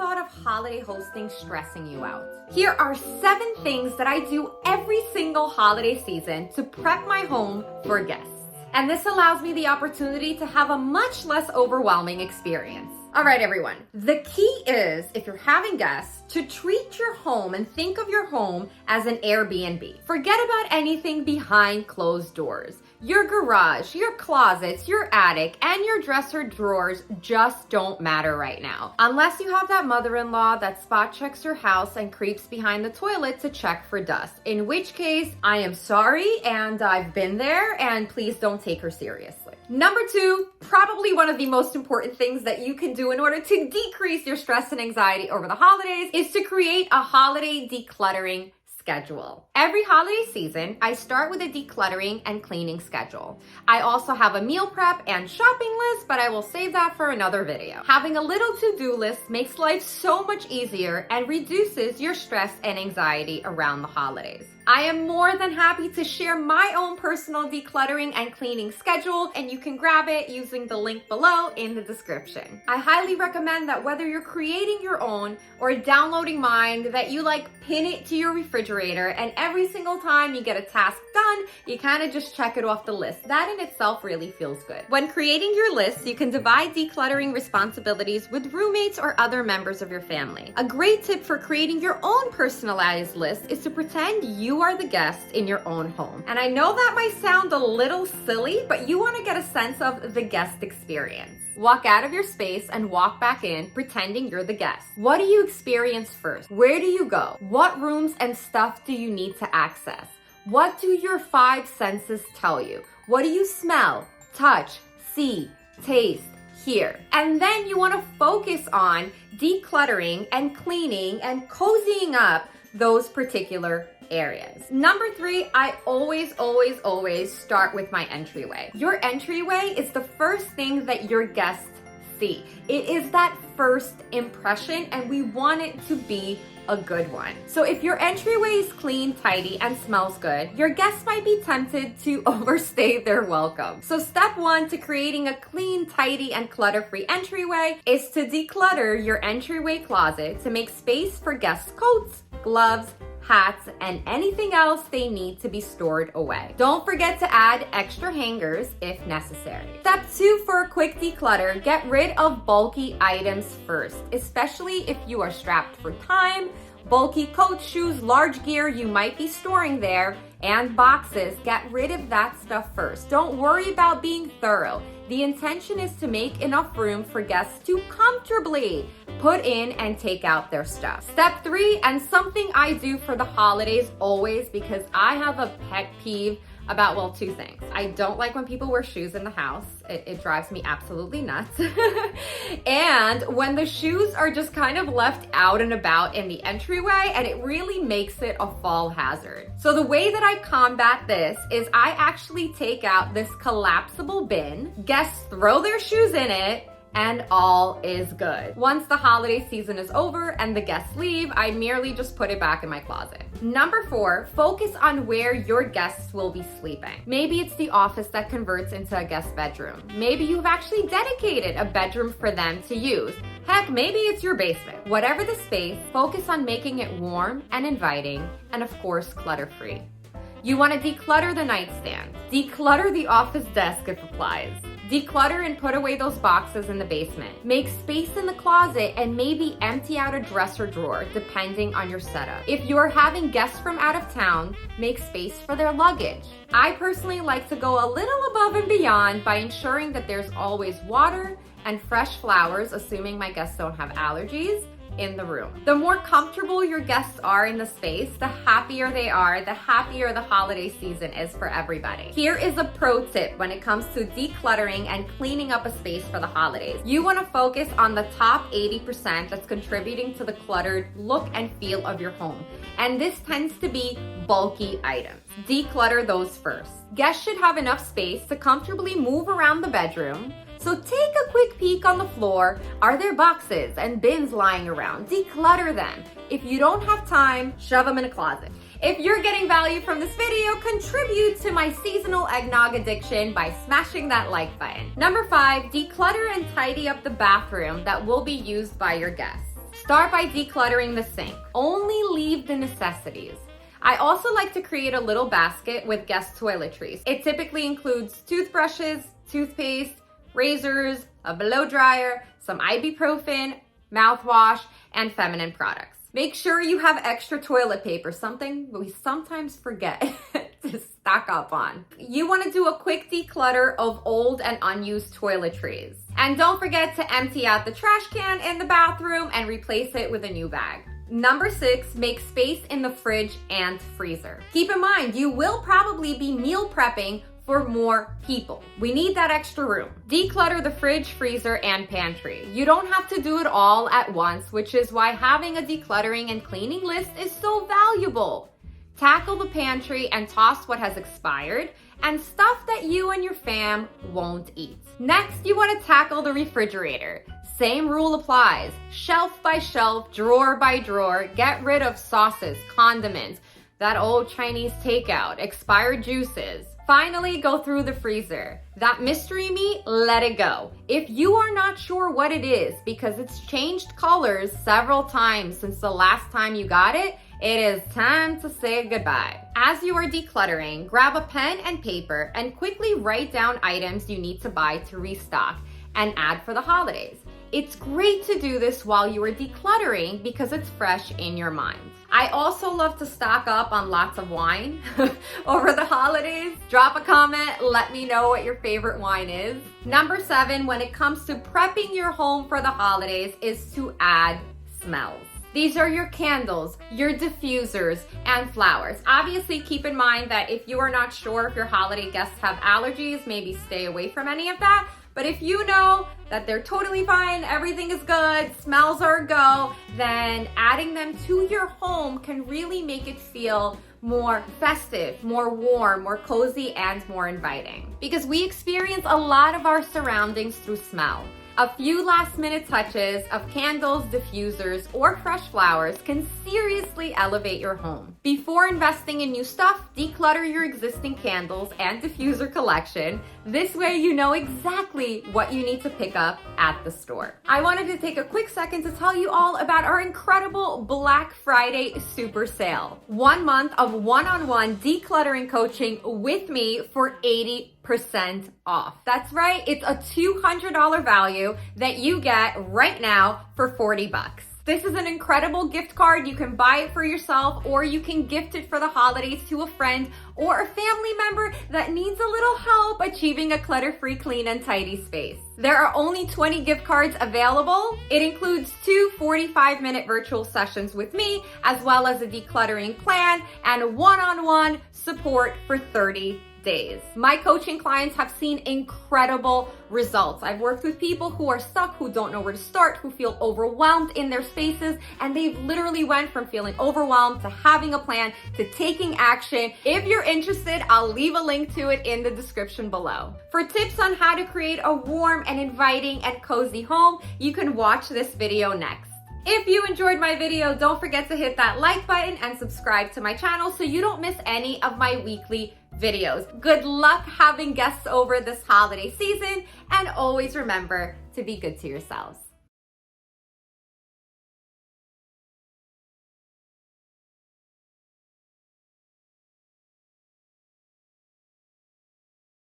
thought of holiday hosting stressing you out? Here are 7 things that I do every single holiday season to prep my home for guests. And this allows me the opportunity to have a much less overwhelming experience. All right, everyone. The key is, if you're having guests, to treat your home and think of your home as an Airbnb. Forget about anything behind closed doors. Your garage, your closets, your attic, and your dresser drawers just don't matter right now. Unless you have that mother-in-law that spot checks your house and creeps behind the toilet to check for dust. In which case, I am sorry, and I've been there, and please don't take her seriously. Number 2, probably one of the most important things that you can do in order to decrease your stress and anxiety over the holidays is to create a holiday decluttering schedule. Every holiday season, I start with a decluttering and cleaning schedule. I also have a meal prep and shopping list, but I will save that for another video. Having a little to-do list makes life so much easier and reduces your stress and anxiety around the holidays. I am more than happy to share my own personal decluttering and cleaning schedule, and you can grab it using the link below in the description. I highly recommend that whether you're creating your own or downloading mine, that you pin it to your refrigerator, and every single time you get a task done, you kind of just check it off the list. That in itself really feels good. When creating your list, you can divide decluttering responsibilities with roommates or other members of your family. A great tip for creating your own personalized list is to pretend you are the guest in your own home. And I know that might sound a little silly, but you want to get a sense of the guest experience. Walk out of your space and walk back in, pretending you're the guest. What do you experience first? Where do you go? What rooms and stuff do you need to access? What do your 5 senses tell you? What do you smell, touch, see, taste, hear? And then you want to focus on decluttering and cleaning and cozying up those particular areas. Number 3, I always start with my entryway. Your entryway is the first thing that your guests see. It is that first impression, and we want it to be a good one. So if your entryway is clean, tidy, and smells good, your guests might be tempted to overstay their welcome. So step 1 to creating a clean, tidy, and clutter-free entryway is to declutter your entryway closet to make space for guests' coats, gloves, hats, and anything else they need to be stored away. Don't forget to add extra hangers if necessary. Step 2 for a quick declutter, get rid of bulky items first, especially if you are strapped for time. Bulky coats, shoes, large gear you might be storing there, and boxes. Get rid of that stuff first. Don't worry about being thorough. The intention is to make enough room for guests to comfortably put in and take out their stuff. Step 3, and something I do for the holidays always, because I have a pet peeve about, 2 things. I don't like when people wear shoes in the house. It drives me absolutely nuts. And when the shoes are just kind of left out and about in the entryway, and it really makes it a fall hazard. So the way that I combat this is I actually take out this collapsible bin, guests throw their shoes in it, and all is good. Once the holiday season is over and the guests leave, I merely just put it back in my closet. Number 4, focus on where your guests will be sleeping. Maybe it's the office that converts into a guest bedroom. Maybe you've actually dedicated a bedroom for them to use. Heck, maybe it's your basement. Whatever the space, focus on making it warm and inviting, and of course, clutter-free. You want to declutter the nightstand. Declutter the office desk if applies. Declutter and put away those boxes in the basement. Make space in the closet and maybe empty out a dresser drawer depending on your setup. If you're having guests from out of town, make space for their luggage. I personally like to go a little above and beyond by ensuring that there's always water and fresh flowers, assuming my guests don't have allergies, in the room. The more comfortable your guests are in the space, the happier they are, the happier the holiday season is for everybody. Here is a pro tip when it comes to decluttering and cleaning up a space for the holidays. You want to focus on the top 80% that's contributing to the cluttered look and feel of your home. And this tends to be bulky items. Declutter those first. Guests should have enough space to comfortably move around the bedroom. So take a quick peek on the floor. Are there boxes and bins lying around? Declutter them. If you don't have time, shove them in a closet. If you're getting value from this video, contribute to my seasonal eggnog addiction by smashing that like button. Number 5, declutter and tidy up the bathroom that will be used by your guests. Start by decluttering the sink. Only leave the necessities. I also like to create a little basket with guest toiletries. It typically includes toothbrushes, toothpaste, razors, a blow dryer, some ibuprofen, mouthwash, and feminine products. Make sure you have extra toilet paper, something we sometimes forget to stock up on. You want to do a quick declutter of old and unused toiletries. And don't forget to empty out the trash can in the bathroom and replace it with a new bag. Number 6, make space in the fridge and freezer. Keep in mind, you will probably be meal prepping for more people. We need that extra room. Declutter the fridge, freezer, and pantry. You don't have to do it all at once, which is why having a decluttering and cleaning list is so valuable. Tackle the pantry and toss what has expired and stuff that you and your fam won't eat. Next, you want to tackle the refrigerator. Same rule applies. Shelf by shelf, drawer by drawer, get rid of sauces, condiments, that old Chinese takeout, expired juices. Finally, go through the freezer. That mystery meat, let it go. If you are not sure what it is because it's changed colors several times since the last time you got it, it is time to say goodbye. As you are decluttering, grab a pen and paper and quickly write down items you need to buy to restock and add for the holidays. It's great to do this while you are decluttering because it's fresh in your mind. I also love to stock up on lots of wine over the holidays. Drop a comment, let me know what your favorite wine is. Number 7, when it comes to prepping your home for the holidays, is to add smells. These are your candles, your diffusers, and flowers. Obviously, keep in mind that if you are not sure if your holiday guests have allergies, maybe stay away from any of that. But if you know that they're totally fine, everything is good, smells are a go, then adding them to your home can really make it feel more festive, more warm, more cozy, and more inviting. Because we experience a lot of our surroundings through smell. A few last-minute touches of candles, diffusers, or fresh flowers can seriously elevate your home. Before investing in new stuff, declutter your existing candles and diffuser collection. This way you know exactly what you need to pick up at the store. I wanted to take a quick second to tell you all about our incredible Black Friday super sale. 1 month of one-on-one decluttering coaching with me for 80% off. That's right, it's a $200 value that you get right now for $40. This is an incredible gift card. You can buy it for yourself or you can gift it for the holidays to a friend or a family member that needs a little help achieving a clutter-free, clean, and tidy space. There are only 20 gift cards available. It includes 2 45-minute virtual sessions with me, as well as a decluttering plan and one-on-one support for 30 days. My coaching clients have seen incredible results. I've worked with people who are stuck, who don't know where to start, who feel overwhelmed in their spaces, and they've literally went from feeling overwhelmed to having a plan to taking action. If you're interested, I'll leave a link to it in the description below. For tips on how to create a warm and inviting and cozy home, you can watch this video next. If you enjoyed my video, don't forget to hit that like button and subscribe to my channel so you don't miss any of my weekly videos. Good luck having guests over this holiday season, and always remember to be good to yourselves.